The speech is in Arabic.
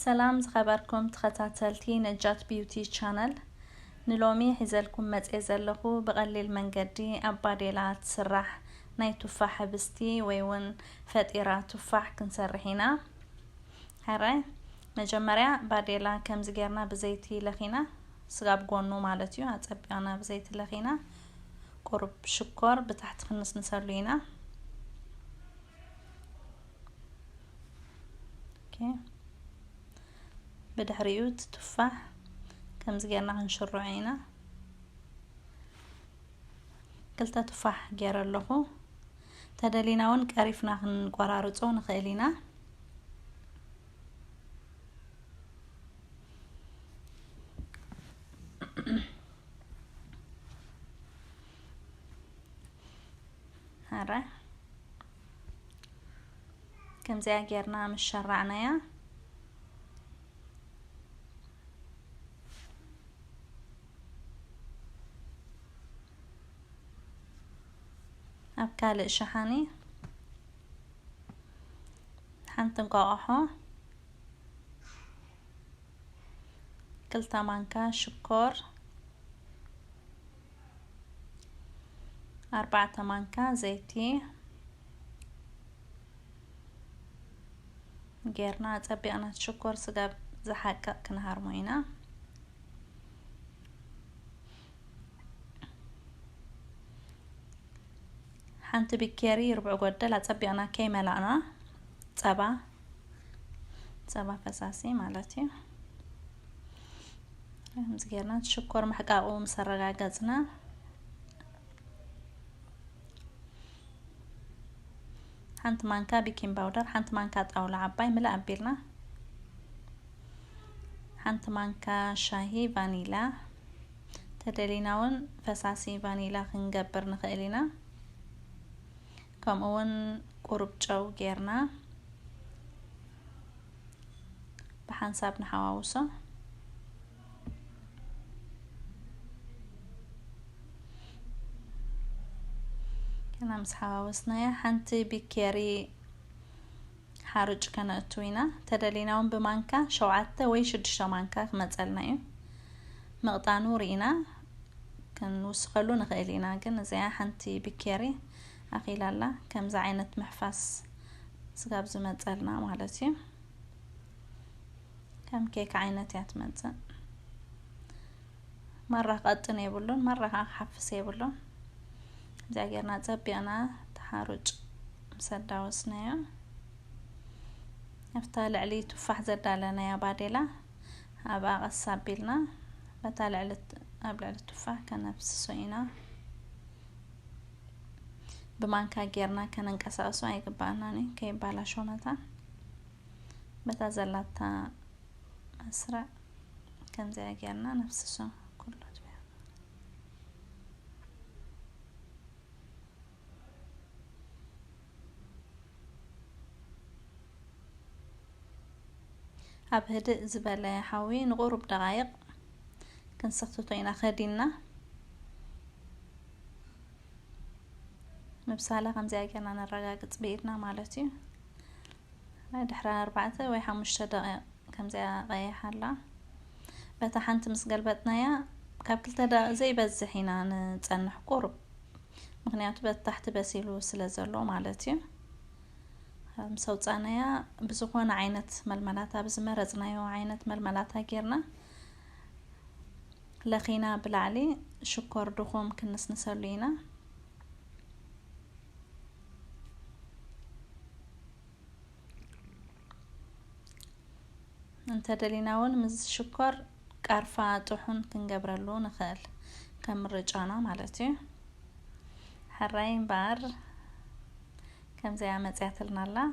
سلام زخبركم تخطاتلتي نجات بيوتي شانل نلومي حزلكم متعزلخو بقليل منقدي أباديلات سرح ناي تفاح بستي ويون فتيرة تفاح كنسرحينا هراي مجمريا باديلا كم زجرنا بزيتي لخينا سغاب قونو مالتيو هتصبيانا بزيتي لخينا قرب شكر بتحت خنس نسلينا اوكي بدحريوت تفاح كم زجرنا هنشرو عينا قلت تفاح جير اللهو تدلينا ون قريفنا نقرارصو نخيلينا هرا كم زي جيرنا مش شرعنايا أبكال شحاني حنت نقاحه كلتا مانكا شكر 4 مانكا زيتي جيرنا تبينا شكر سقاب زحقق كنهار موينا حنت بكيري ربع قدل تبينا كي ملعنا صبا فساسي مالتي مزجرنا شكر محقاقو مسرقاقزنا حنت مانكا بيكنج باودر حنت مانكا طاولة عباي ملا أبيلنا حنت مانكا شاهي فانيلا تدليناون فساسي فانيلا خنقبر نخيلنا كم اون قرب جو جيرنا بحنساب نحواوسه كنا مسحواوسنايا حنتي بكيري حارج كنا اتوينا تدليناون بمانكا شوعته وي 6 مانكا كمصلنايو مقطانو رينا كنوسخلو نخيلينا كن زي حنتي بكيري أخيلالا كم زعينة محفاس سقاب زمتلنا مالتي كم كيك عينة يتمزن مرة قطن يبلون مرة حفس يبلون زاجرنا تبينا تحرج مسدا وسنايا افتال علي تفاح زدالنا يا باديلا ابا غسابيلنا فتال على ابلع التفاح كان نفس سوينا بمانكا جيرنا كان انقساسو ايغباناني كي بالاشونتا بتازلاتا اسرع كان زي جيرنا نفس سو كله تبع ابهد زباله حوي نغرب دقائق كنسختوينا خدينا مبسالة 5 كنا نرقاقط بيتنا مالتي دحرا 4 وي 5 دقائق كم زي غيح هلا بتحنت مس قلبتنايا كاب كلتا دا زي بزحينا نصنح قرب مغنياتو بتحت بسيلو سلازلو مالتي مسوصانايا بزخون عينت ململاتا بزمرزنايو عينت ململاتا غيرنا لخينا بالعلي شكر دخوم كنس نسلينا انت دليناون مز شكر قرفا طحون كنقبرلو نخال كم رجانا مالتي حراين بار كم زي عمزياتلنا الله